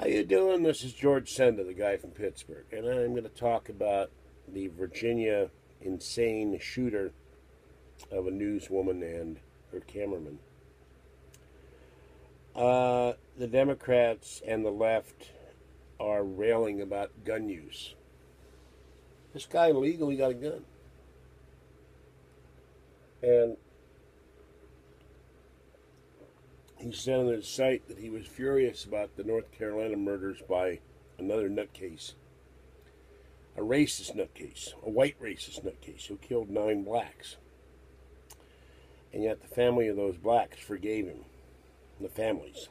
How you doing? This is George Senda, the guy from Pittsburgh, and I'm going to talk about the Virginia insane shooter of a newswoman and her cameraman. The Democrats and the left are railing about gun use. This guy legally got a gun. And he said on his site that he was furious about the North Carolina murders by another nutcase. A racist nutcase, a white racist nutcase who killed 9 blacks. And yet the family of those blacks forgave him. The families.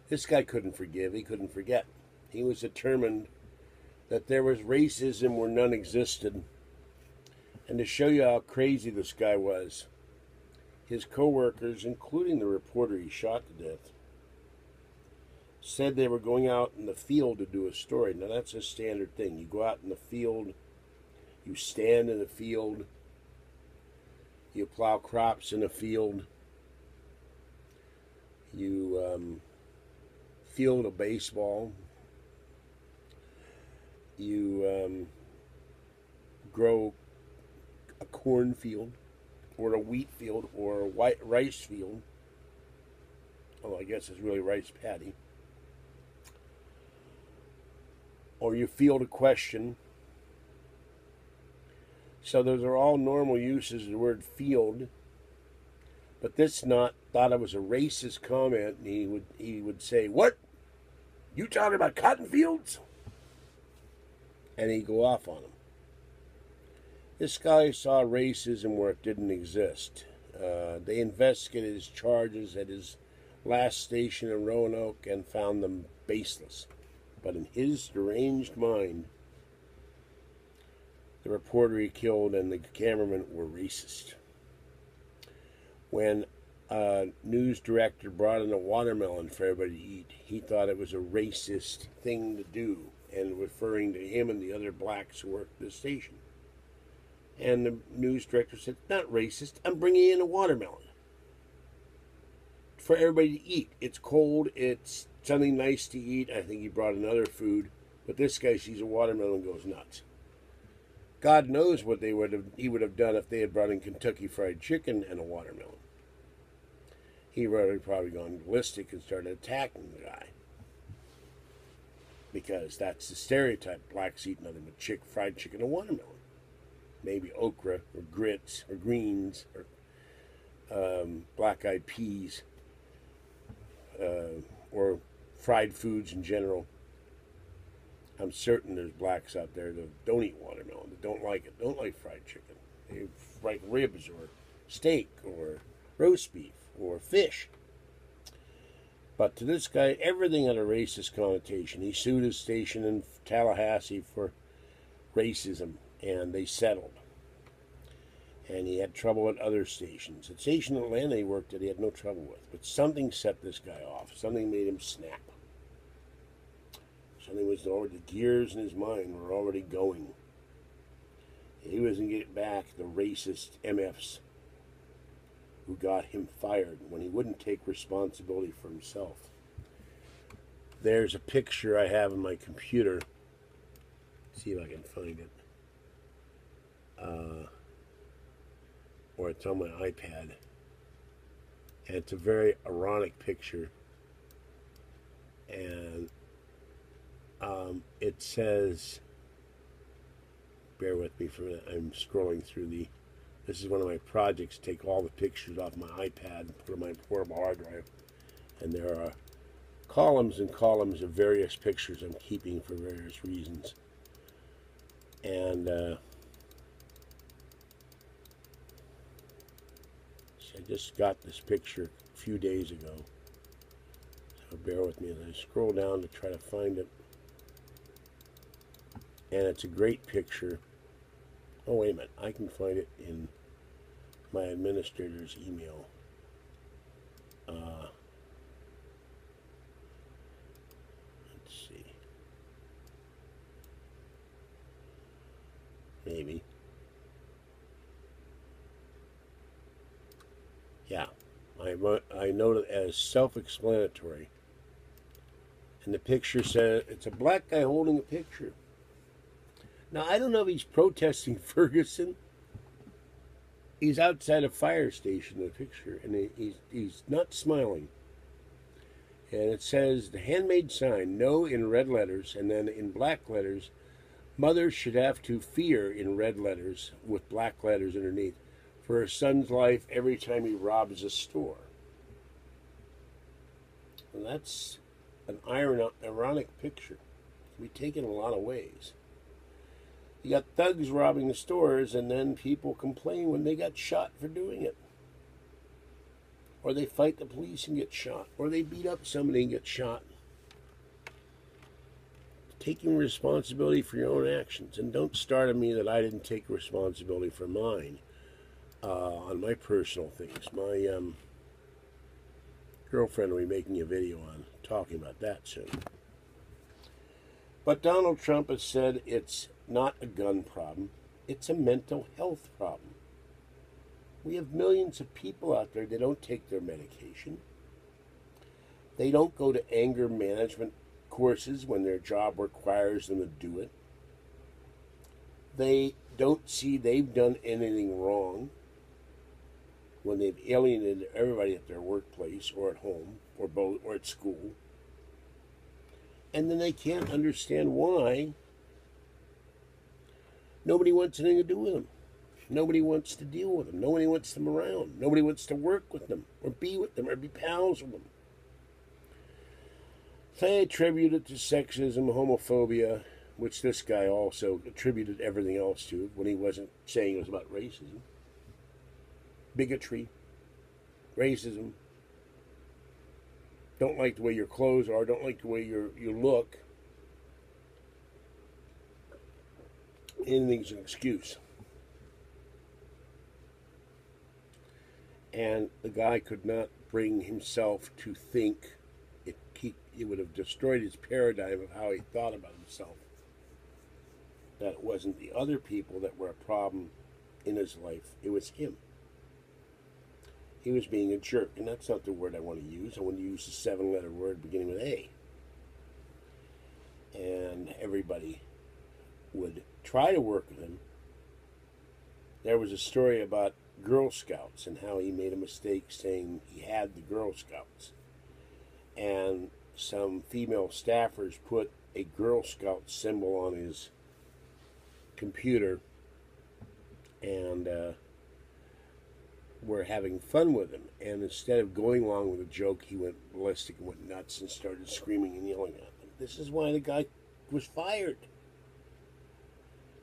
This guy couldn't forgive, he couldn't forget. He was determined that there was racism where none existed. And to show you how crazy this guy was, his co-workers, including the reporter he shot to death, said they were going out in the field to do a story. Now that's a standard thing. You go out in the field, you stand in the field, you plow crops in a field, you field a baseball, you grow a cornfield, or a wheat field, or a white rice field. Oh, I guess it's really rice paddy. Or you field a question. So those are all normal uses of the word field. But this thought it was a racist comment, and he would say, "What? You talking about cotton fields?" And he'd go off on him. This guy saw racism where it didn't exist. They investigated his charges at his last station in Roanoke and found them baseless. But in his deranged mind, the reporter he killed and the cameraman were racist. When a news director brought in a watermelon for everybody to eat, he thought it was a racist thing to do, and referring to him and the other blacks who worked the station. And the news director said, "Not racist, I'm bringing in a watermelon for everybody to eat. It's cold, it's something nice to eat." I think he brought another food, but this guy sees a watermelon and goes nuts. God knows what he would have done if they had brought in Kentucky Fried Chicken and a watermelon. He would have probably gone ballistic and started attacking the guy. Because that's the stereotype. Blacks eat nothing but fried chicken and watermelon. Maybe okra or grits or greens or black-eyed peas or fried foods in general. I'm certain there's blacks out there that don't eat watermelon, that don't like it, don't like fried chicken. They like ribs or steak or roast beef or fish. But to this guy, everything had a racist connotation. He sued his station in Tallahassee for racism, and they settled. And he had trouble at other stations. The station in Atlanta he worked at, he had no trouble with. But something set this guy off. Something made him snap. Something was already, the gears in his mind were already going. He was going to get back the racist MFs who got him fired when he wouldn't take responsibility for himself. There's a picture I have in my computer. Let's see if I can find it. Or it's on my iPad. And it's a very ironic picture. And it says, bear with me for a minute, I'm scrolling through this is one of my projects, take all the pictures off my iPad and put them on my portable hard drive. And there are columns and columns of various pictures I'm keeping for various reasons. And I just got this picture a few days ago. So bear with me as I scroll down to try to find it. And it's a great picture. Oh, wait a minute. I can find it in my administrator's email. Let's see. Maybe. Yeah. I note it as self-explanatory. And the picture says, it's a black guy holding a picture. Now, I don't know if he's protesting Ferguson. He's outside a fire station in the picture, and he's not smiling. And it says, the handmade sign, no in red letters, and then in black letters, mothers should have to fear in red letters with black letters underneath for her son's life every time he robs a store. And that's an ironic picture. It can be taken a lot of ways. You got thugs robbing the stores, and then people complain when they got shot for doing it. Or they fight the police and get shot. Or they beat up somebody and get shot. Taking responsibility for your own actions. And don't start on me that I didn't take responsibility for mine on my personal things. My girlfriend will be making a video on talking about that soon. But Donald Trump has said it's not a gun problem. It's a mental health problem. We have millions of people out there that don't take their medication. They don't go to anger management courses when their job requires them to do it. They don't see they've done anything wrong when they've alienated everybody at their workplace or at home or both or at school. And then they can't understand why nobody wants anything to do with them. Nobody wants to deal with them. Nobody wants them around. Nobody wants to work with them or be with them or be pals with them. They attribute it to sexism, homophobia, which this guy also attributed everything else to when he wasn't saying it was about racism. Bigotry, racism, don't like the way your clothes are, don't like the way you look. Anything's an excuse. And the guy could not bring himself to think it would have destroyed his paradigm of how he thought about himself. That it wasn't the other people that were a problem in his life, it was him. He was being a jerk, and that's not the word I want to use. I want to use the 7-letter word beginning with A. And everybody would try to work with him. There was a story about Girl Scouts and how he made a mistake saying he had the Girl Scouts. And some female staffers put a Girl Scout symbol on his computer and were having fun with him. And instead of going along with the joke, he went ballistic and went nuts and started screaming and yelling at them. This is why the guy was fired.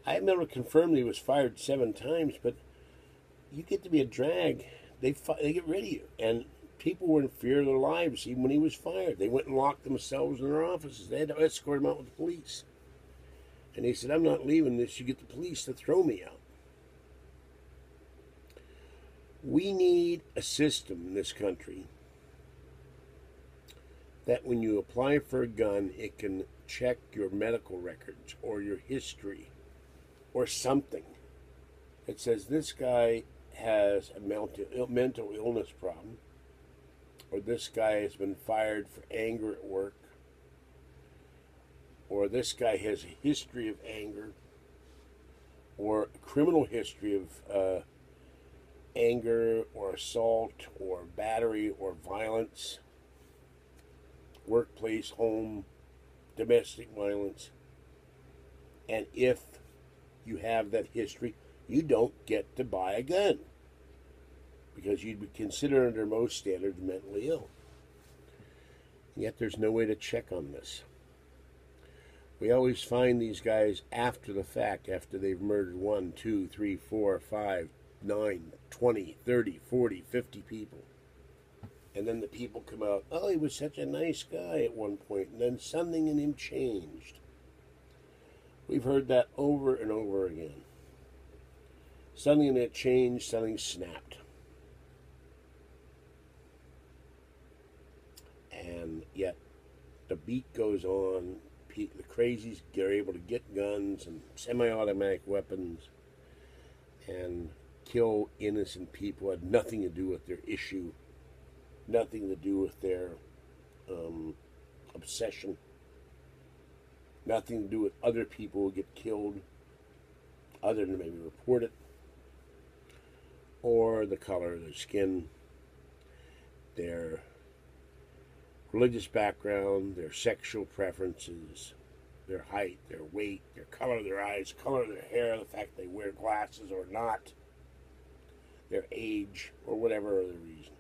I have never confirmed he was fired 7 times, but you get to be a drag, they get rid of you. And people were in fear of their lives even when he was fired. They went and locked themselves in their offices. They had to escort him out with the police. And he said, I'm not leaving this. You get the police to throw me out. We need a system in this country that when you apply for a gun, it can check your medical records or your history or something. It says this guy has a mental illness problem, or this guy has been fired for anger at work, or this guy has a history of anger, or a criminal history of anger or assault or battery or violence, workplace, home, domestic violence. And if you have that history, you don't get to buy a gun because you'd be considered under most standards mentally ill. Yet there's no way to check on this. We always find these guys after the fact, after they've murdered 1, 2, 3, 4, 5, 9, 20, 30, 40, 50 people. And then the people come out, oh, he was such a nice guy at one point, and then something in him changed. We've heard that over and over again. Something in it changed, something snapped. And yet the beat goes on. The crazies are able to get guns and semi-automatic weapons and kill innocent people. Had nothing to do with their issue, nothing to do with their obsession. Nothing to do with other people who get killed, other than maybe report it, or the color of their skin, their religious background, their sexual preferences, their height, their weight, their color of their eyes, color of their hair, the fact they wear glasses or not, their age, or whatever other reason.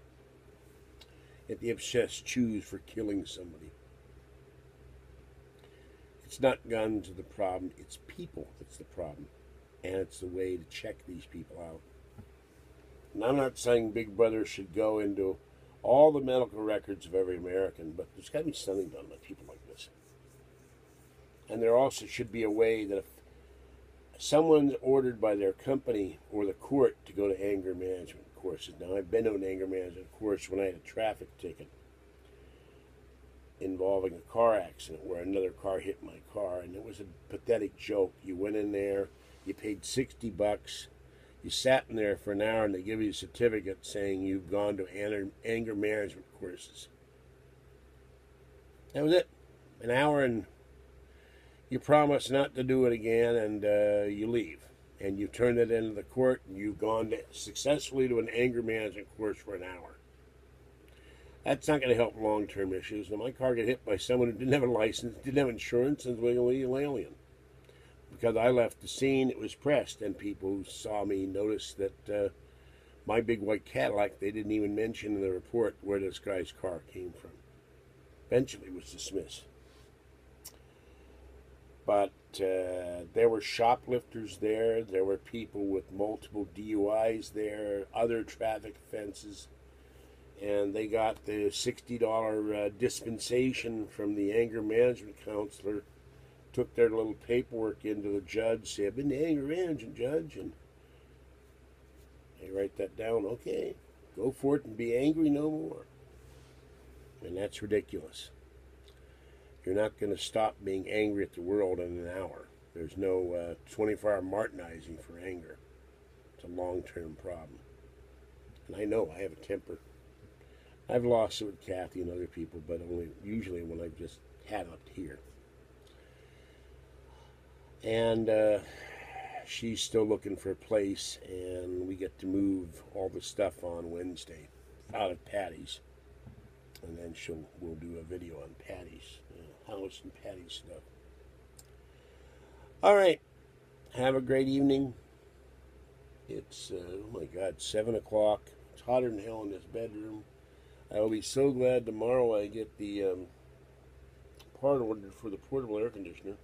Yet the obsessed choose for killing somebody. It's not guns the problem, it's people that's the problem. And it's the way to check these people out. And I'm not saying Big Brother should go into all the medical records of every American, but there's got to be something done by people like this. And there also should be a way that if someone's ordered by their company or the court to go to anger management courses. Now, I've been to an anger management course when I had a traffic ticket involving a car accident where another car hit my car, and it was a pathetic joke. You went in there, you paid $60, you sat in there for an hour, and they give you a certificate saying you've gone to anger management courses. That was it. An hour, and you promise not to do it again, and you leave. And you turn it into the court, and you've gone successfully to an anger management course for an hour. That's not going to help long-term issues. Now, my car got hit by someone who didn't have a license, didn't have insurance, and was an illegal alien. Because I left the scene, it was pressed, and people who saw me noticed that my big white Cadillac, they didn't even mention in the report where this guy's car came from. Eventually it was dismissed. But there were shoplifters there, there were people with multiple DUIs there, other traffic offenses, and they got the $60 dispensation from the anger management counselor, took their little paperwork into the judge, said, I've been to anger management, judge, and they write that down, okay, go for it and be angry no more. And that's ridiculous. You're not going to stop being angry at the world in an hour. There's no 24-hour Martinizing for anger. It's a long-term problem. And I know I have a temper. I've lost it with Kathy and other people, but only usually when I've just had up here. And she's still looking for a place, and we get to move all the stuff on Wednesday out of Patty's. And then we'll do a video on Patty's house and Patty's stuff. All right. Have a great evening. It's, oh my God, 7 o'clock. It's hotter than hell in this bedroom. I will be so glad tomorrow I get the part ordered for the portable air conditioner.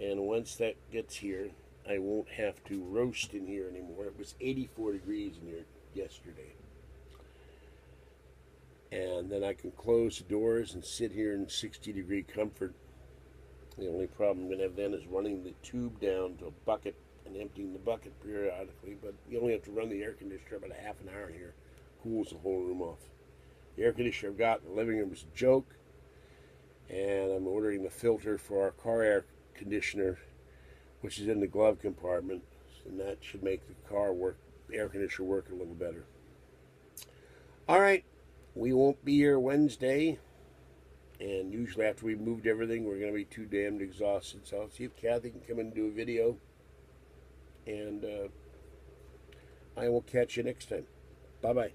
And once that gets here, I won't have to roast in here anymore. It was 84 degrees in here yesterday. And then I can close the doors and sit here in 60-degree comfort. The only problem I'm going to have then is running the tube down to a bucket and emptying the bucket periodically. But you only have to run the air conditioner about a half an hour in here. Cools the whole room off. The air conditioner I've got in the living room is a joke. And I'm ordering the filter for our car air conditioner, which is in the glove compartment. And that should make the air conditioner work a little better. All right. We won't be here Wednesday, and usually after we've moved everything, we're going to be too damned exhausted. So I'll see if Kathy can come in and do a video, and I will catch you next time. Bye-bye.